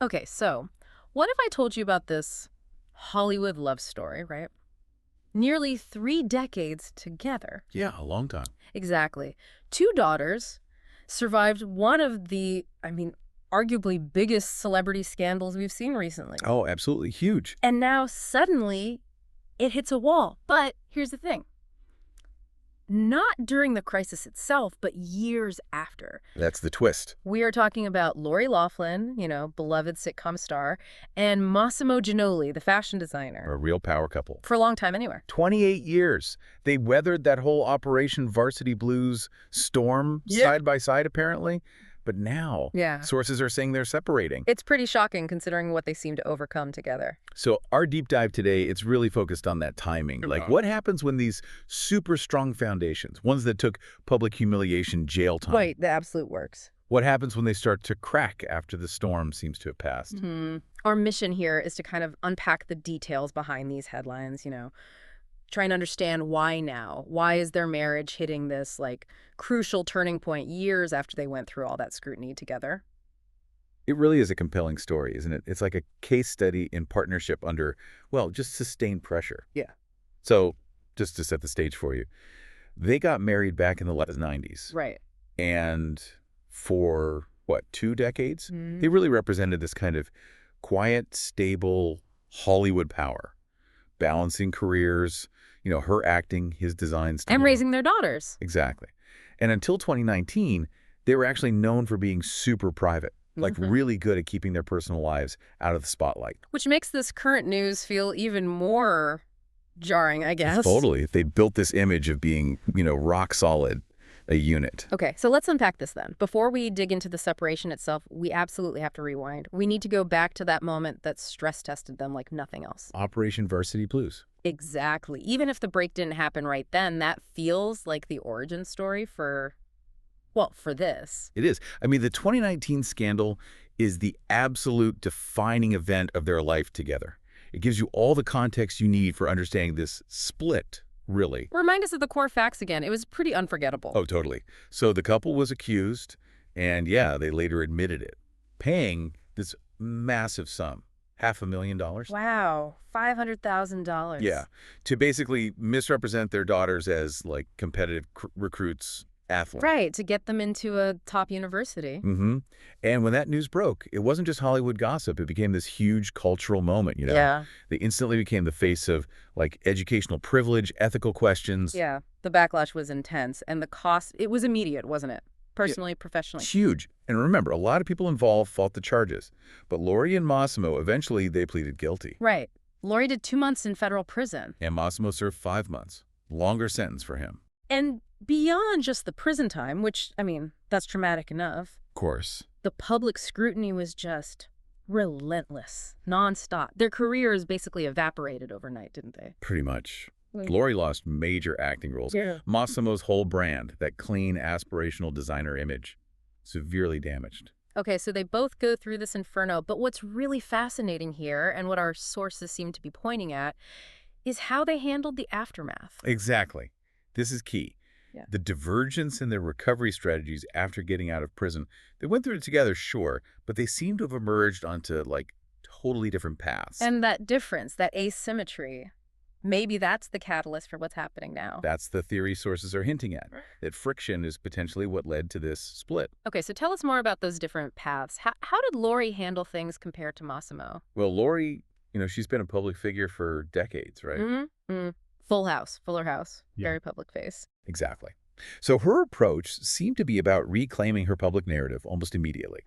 Okay, so what if I told you about this Hollywood love story, right? Nearly 3 decades together. Yeah, a long time. Exactly. Two daughters survived one of the, arguably biggest celebrity scandals we've seen recently. Oh, absolutely huge. And now suddenly it hits a wall. But here's the thing. Not during the crisis itself, but years after. That's the twist. We are talking about Lori Loughlin, beloved sitcom star, and Mossimo Giannulli, the fashion designer. A real power couple. For a long time anyway. 28 years. They weathered that whole Operation Varsity Blues storm side by side, apparently. But now, sources are saying they're separating. It's pretty shocking considering what they seem to overcome together. So our deep dive today, it's really focused on that timing. Like, what happens when these super strong foundations, ones that took public humiliation, jail time. Right, the absolute works. What happens when they start to crack after the storm seems to have passed? Our mission here is to kind of unpack the details behind these headlines, try and understand why now. Why is their marriage hitting this, crucial turning point years after they went through all that scrutiny together? It really is a compelling story, isn't it? It's like a case study in partnership under, well, just sustained pressure. Yeah. So, just to set the stage for you, they got married back in the late 90s. Right. And for, 2 decades? They really represented this kind of quiet, stable Hollywood power, balancing careers, her acting, his designs. And raising their daughters. Exactly. And until 2019, they were actually known for being super private, like really good at keeping their personal lives out of the spotlight. Which makes this current news feel even more jarring, I guess. Totally. They built this image of being, rock solid, a unit. Okay, so let's unpack this then. Before we dig into the separation itself, we absolutely have to rewind. We need to go back to that moment that stress tested them like nothing else. Operation Varsity Blues. Exactly. Even if the break didn't happen right then, that feels like the origin story for this. It is. The 2019 scandal is the absolute defining event of their life together. It gives you all the context you need for understanding this split, really. Remind us of the core facts again. It was pretty unforgettable. Oh, totally. So the couple was accused, and they later admitted it, paying this massive sum. $500,000. Wow, $500,000. Yeah, to basically misrepresent their daughters as competitive recruits, athletes. Right, to get them into a top university. And when that news broke, it wasn't just Hollywood gossip. It became this huge cultural moment, Yeah. They instantly became the face of educational privilege, ethical questions. Yeah, the backlash was intense, and the cost, it was immediate, wasn't it? Personally, professionally. It's huge. And remember, a lot of people involved fought the charges. But Lori and Mossimo, eventually they pleaded guilty. Right. Lori did 2 months in federal prison. And Mossimo served 5 months. Longer sentence for him. And beyond just the prison time, which, that's traumatic enough. Of course. The public scrutiny was just relentless, nonstop. Their careers basically evaporated overnight, didn't they? Pretty much. Lori lost major acting roles. Yeah. Mossimo's whole brand, that clean, aspirational designer image, severely damaged. Okay, so they both go through this inferno, but what's really fascinating here, and what our sources seem to be pointing at, is how they handled the aftermath. Exactly. This is key. Yeah. The divergence in their recovery strategies after getting out of prison. They went through it together, sure, but they seem to have emerged onto, totally different paths. And that difference, that asymmetry, maybe that's the catalyst for what's happening now. That's the theory sources are hinting at, that friction is potentially what led to this split. Okay, so tell us more about those different paths. How did Lori handle things compared to Mossimo? Well, Lori, she's been a public figure for decades, right? Fuller House, Yeah. Very public face. Exactly. So her approach seemed to be about reclaiming her public narrative almost immediately.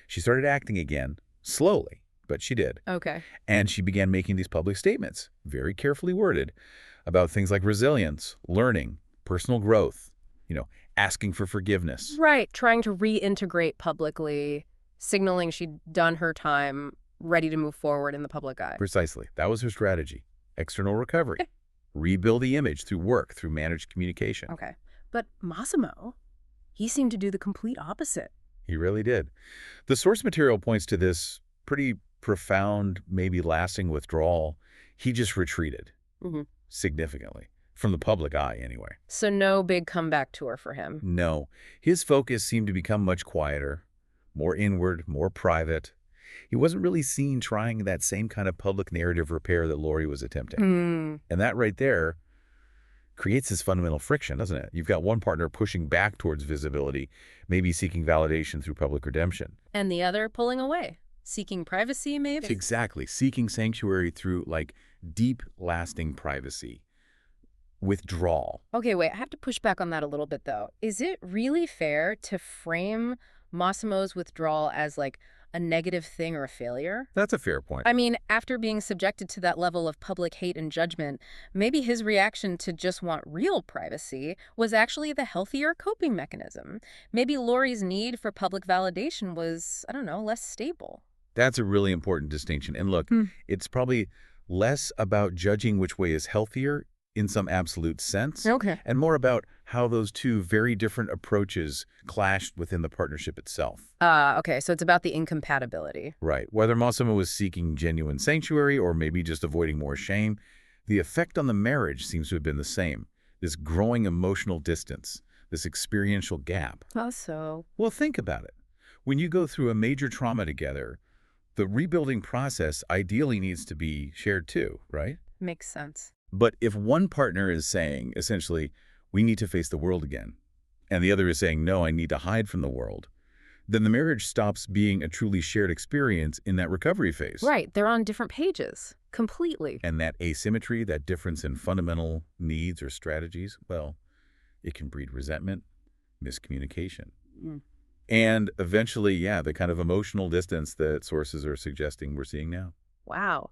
She started acting again, slowly, but she did. Okay. And she began making these public statements, very carefully worded, about things like resilience, learning, personal growth, asking for forgiveness. Right, trying to reintegrate publicly, signaling she'd done her time, ready to move forward in the public eye. Precisely. That was her strategy. External recovery. Rebuild the image through work, through managed communication. Okay. But Mossimo, he seemed to do the complete opposite. He really did. The source material points to this pretty profound, maybe lasting withdrawal. He just retreated significantly, from the public eye anyway. So no big comeback tour for him. No. His focus seemed to become much quieter, more inward, more private. He wasn't really seen trying that same kind of public narrative repair that Laurie was attempting. And that right there creates this fundamental friction, doesn't it? You've got one partner pushing back towards visibility, maybe seeking validation through public redemption. And the other pulling away, seeking privacy, maybe? Exactly. Seeking sanctuary through, like, deep, lasting privacy. Withdrawal. Okay, wait, I have to push back on that a little bit, though. Is it really fair to frame Mossimo's withdrawal as, like, a negative thing or a failure? That's a fair point. I mean, after being subjected to that level of public hate and judgment, maybe his reaction to just want real privacy was actually the healthier coping mechanism. Maybe Laurie's need for public validation was, I don't know, less stable. That's a really important distinction. And look, it's probably less about judging which way is healthier in some absolute sense, Okay. and more about how those two very different approaches clashed within the partnership itself. Okay, so it's about the incompatibility. Right. Whether Mossimo was seeking genuine sanctuary or maybe just avoiding more shame, the effect on the marriage seems to have been the same. This growing emotional distance, this experiential gap. How so? Well, think about it. When you go through a major trauma together, the rebuilding process ideally needs to be shared too, right? Makes sense. But if one partner is saying, essentially, we need to face the world again, and the other is saying, no, I need to hide from the world, then the marriage stops being a truly shared experience in that recovery phase. Right, they're on different pages. Completely. And that asymmetry, that difference in fundamental needs or strategies, well, it can breed resentment, miscommunication. And eventually, yeah, the kind of emotional distance that sources are suggesting we're seeing now. Wow.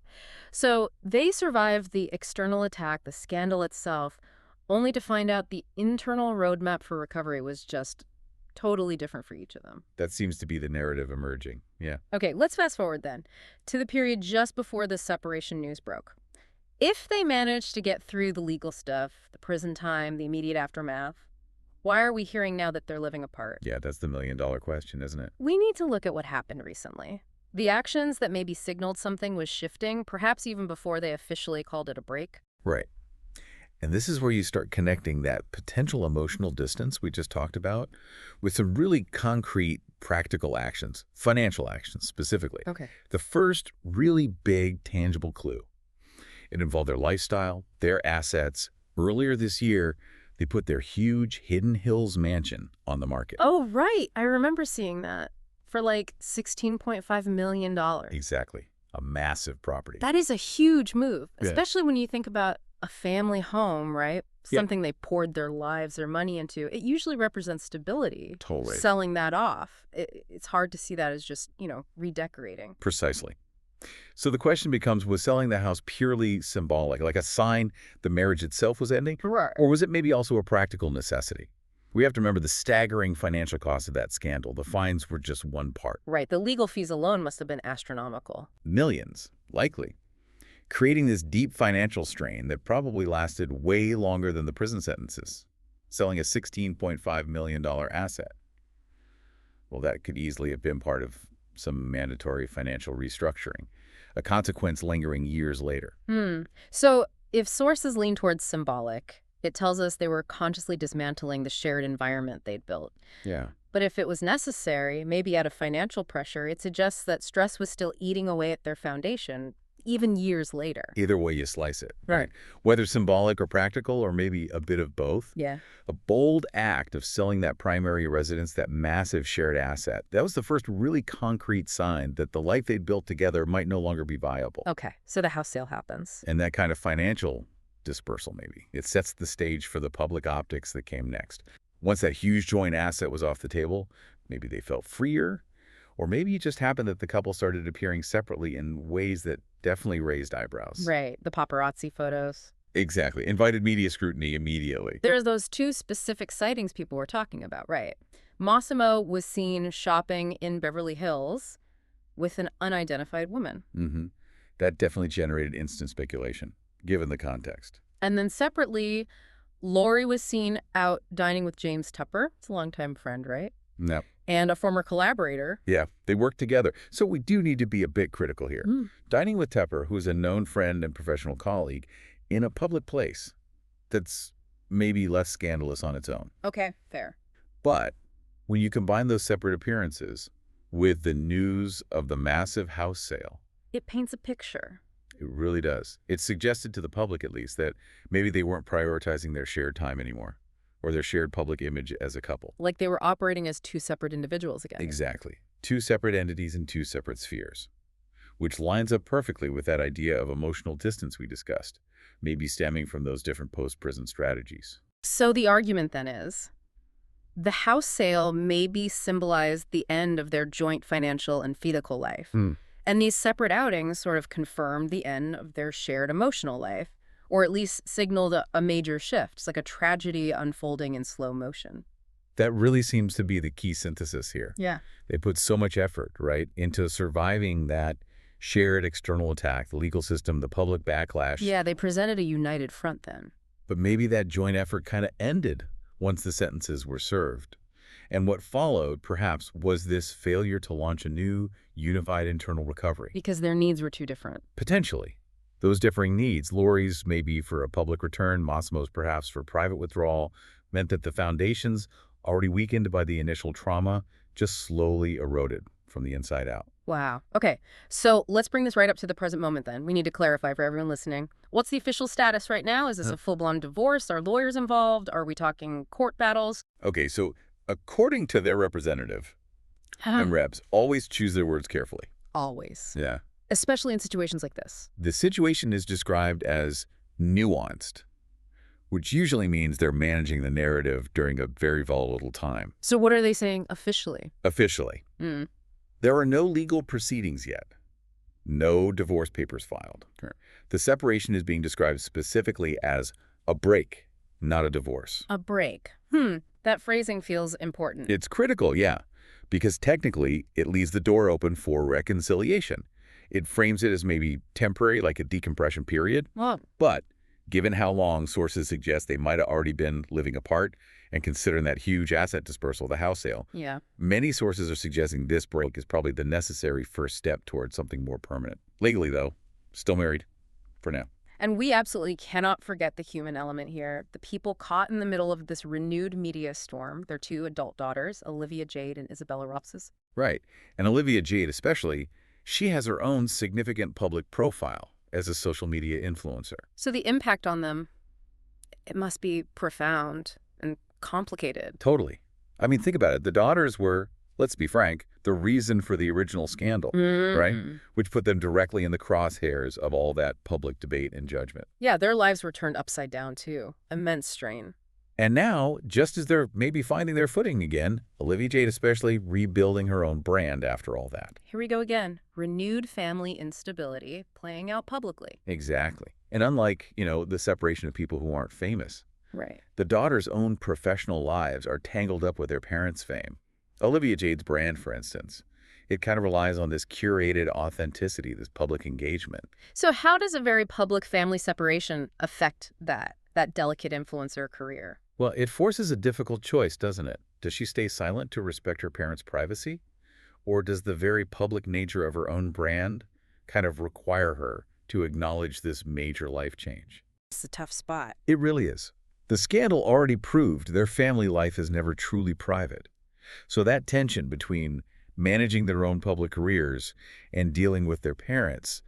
So they survived the external attack, the scandal itself, only to find out the internal roadmap for recovery was just totally different for each of them. That seems to be the narrative emerging, yeah. Okay, let's fast forward then to the period just before the separation news broke. If they managed to get through the legal stuff, the prison time, the immediate aftermath, why are we hearing now that they're living apart? Yeah, that's the million-dollar question, isn't it? We need to look at what happened recently. The actions that maybe signaled something was shifting, perhaps even before they officially called it a break. Right. And this is where you start connecting that potential emotional distance we just talked about with some really concrete, practical actions, financial actions specifically. Okay. The first really big, tangible clue. It involved their lifestyle, their assets. Earlier this year, they put their huge Hidden Hills mansion on the market. Oh, right. I remember seeing that. For like $16.5 million. Exactly. A massive property. That is a huge move, Yeah. especially when you think about a family home, right? Yeah. Something they poured their lives, their money into. It usually represents stability. Totally. Selling that off, it's hard to see that as just, redecorating. Precisely. So the question becomes, was selling the house purely symbolic, like a sign the marriage itself was ending? Right. Or was it maybe also a practical necessity? We have to remember the staggering financial cost of that scandal. The fines were just one part. Right. The legal fees alone must have been astronomical. Millions, likely. Creating this deep financial strain that probably lasted way longer than the prison sentences. Selling a $16.5 million asset. Well, that could easily have been part of some mandatory financial restructuring, a consequence lingering years later. So if sources lean towards symbolic, it tells us they were consciously dismantling the shared environment they'd built. Yeah. But if it was necessary, maybe out of financial pressure, it suggests that stress was still eating away at their foundation, even years later. Either way you slice it. Right. Whether symbolic or practical, or maybe a bit of both. Yeah. A bold act of selling that primary residence, that massive shared asset, that was the first really concrete sign that the life they'd built together might no longer be viable. Okay, so the house sale happens. And that kind of financial dispersal, maybe. It sets the stage for the public optics that came next. Once that huge joint asset was off the table, maybe they felt freer, or maybe it just happened that the couple started appearing separately in ways that definitely raised eyebrows. Right, the paparazzi photos. Exactly. Invited media scrutiny immediately. There's those two specific sightings people were talking about, right? Mossimo was seen shopping in Beverly Hills with an unidentified woman. That definitely generated instant speculation, given the context. And then separately, Laurie was seen out dining with James Tupper. It's a longtime friend, right? No. And a former collaborator. Yeah, they worked together. So we do need to be a bit critical here. Dining with Tupper, who's a known friend and professional colleague, in a public place that's maybe less scandalous on its own. Okay, fair. But when you combine those separate appearances, with the news of the massive house sale. It paints a picture. It really does. It suggested to the public, at least, that maybe they weren't prioritizing their shared time anymore, or their shared public image as a couple. Like they were operating as two separate individuals again. Exactly. Two separate entities in two separate spheres, which lines up perfectly with that idea of emotional distance we discussed, maybe stemming from those different post-prison strategies. So the argument then is, the house sale maybe symbolized the end of their joint financial and physical life. And these separate outings sort of confirmed the end of their shared emotional life, or at least signaled a major shift. It's like a tragedy unfolding in slow motion. That really seems to be the key synthesis here. Yeah. They put so much effort, right, into surviving that shared external attack, the legal system, the public backlash. Yeah, they presented a united front then. But maybe that joint effort kind of ended once the sentences were served. And what followed, perhaps, was this failure to launch a new, unified internal recovery. Because their needs were too different. Potentially. Those differing needs, Lori's maybe for a public return, Mossimo's perhaps for private withdrawal, meant that the foundations, already weakened by the initial trauma, just slowly eroded from the inside out. Wow. Okay, so let's bring this right up to the present moment then. We need to clarify for everyone listening. What's the official status right now? Is this a full-blown divorce? Are lawyers involved? Are we talking court battles? Okay, so according to their representative, and reps always choose their words carefully. Always. Yeah. Especially in situations like this. The situation is described as nuanced, which usually means they're managing the narrative during a very volatile time. So what are they saying officially? Officially. There are no legal proceedings yet. No divorce papers filed. Sure. The separation is being described specifically as a break, not a divorce. A break. That phrasing feels important. It's critical, yeah, because technically it leaves the door open for reconciliation. It frames it as maybe temporary, like a decompression period. Well, But given how long sources suggest they might have already been living apart, and considering that huge asset dispersal, the house sale, yeah. many sources are suggesting this break is probably the necessary first step towards something more permanent. Legally, though, still married for now. And we absolutely cannot forget the human element here. The people caught in the middle of this renewed media storm, their two adult daughters, Olivia Jade and Isabella. Right. And Olivia Jade especially, she has her own significant public profile as a social media influencer. So the impact on them, it must be profound and complicated. Totally. I mean, think about it. The daughters were, let's be frank, the reason for the original scandal, right? Which put them directly in the crosshairs of all that public debate and judgment. Yeah, their lives were turned upside down, too. Immense strain. And now, just as they're maybe finding their footing again, Olivia Jade especially rebuilding her own brand after all that. Here we go again. Renewed family instability playing out publicly. Exactly. And unlike, the separation of people who aren't famous, Right. the daughters' own professional lives are tangled up with their parents' fame. Olivia Jade's brand, for instance, it kind of relies on this curated authenticity, this public engagement. So how does a very public family separation affect that delicate influencer career? Well, it forces a difficult choice, doesn't it? Does she stay silent to respect her parents' privacy? Or does the very public nature of her own brand kind of require her to acknowledge this major life change? It's a tough spot. It really is. The scandal already proved their family life is never truly private. So that tension between managing their own public careers and dealing with their parents,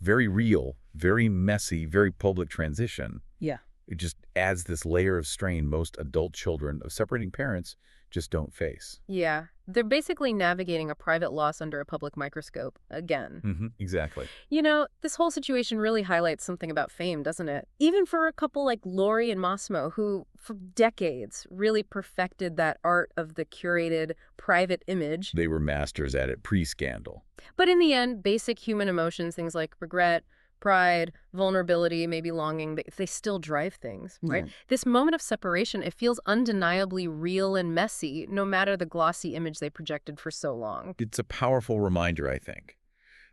very real, very messy, very public transition. Yeah. It just adds this layer of strain most adult children of separating parents just don't face. Yeah. They're basically navigating a private loss under a public microscope again. Exactly. This whole situation really highlights something about fame, doesn't it? Even for a couple like Lori and Mossimo, who for decades really perfected that art of the curated private image. They were masters at it pre-scandal. But in the end, basic human emotions, things like regret, pride, vulnerability, maybe longing, they still drive things, right? This moment of separation, it feels undeniably real and messy, no matter the glossy image they projected for so long. It's a powerful reminder, I think,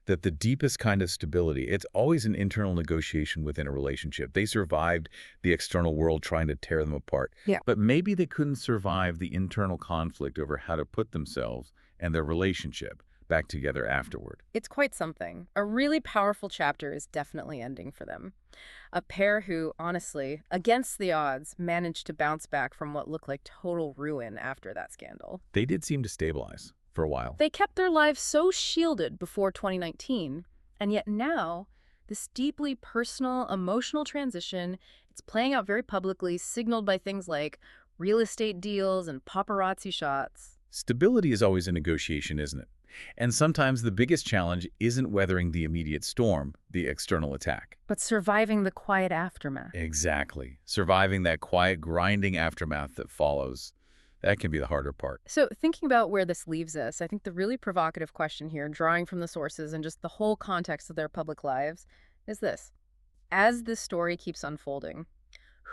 that the deepest kind of stability, it's always an internal negotiation within a relationship. They survived the external world trying to tear them apart. Yeah. But maybe they couldn't survive the internal conflict over how to put themselves and their relationship back together afterward. It's quite something. A really powerful chapter is definitely ending for them. A pair who, honestly, against the odds, managed to bounce back from what looked like total ruin after that scandal. They did seem to stabilize. for a while. They kept their lives so shielded before 2019, and yet now, this deeply personal, emotional transition, it's playing out very publicly, signaled by things like real estate deals and paparazzi shots. Stability is always a negotiation, isn't it? And sometimes the biggest challenge isn't weathering the immediate storm, the external attack. But surviving the quiet aftermath. Exactly. Surviving that quiet, grinding aftermath that follows. That can be the harder part. So thinking about where this leaves us, I think the really provocative question here, drawing from the sources and just the whole context of their public lives, is this. As this story keeps unfolding,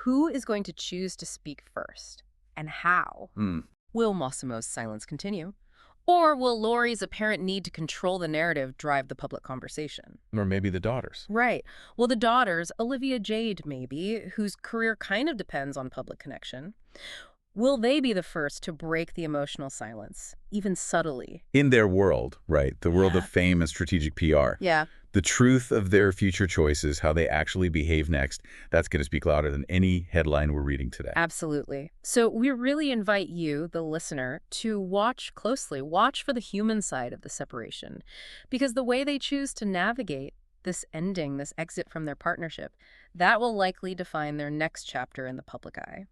who is going to choose to speak first? And how? Will Mossimo's silence continue? Or will Laurie's apparent need to control the narrative drive the public conversation? Or maybe the daughters. Right. Well, the daughters, Olivia, Jade maybe, whose career kind of depends on public connection, will they be the first to break the emotional silence, even subtly? In their world, right? The world Yeah. of fame and strategic PR. Yeah. The truth of their future choices, how they actually behave next, that's going to speak louder than any headline we're reading today. Absolutely. So we really invite you, the listener, to watch closely, watch for the human side of the separation, because the way they choose to navigate this ending, this exit from their partnership, that will likely define their next chapter in the public eye.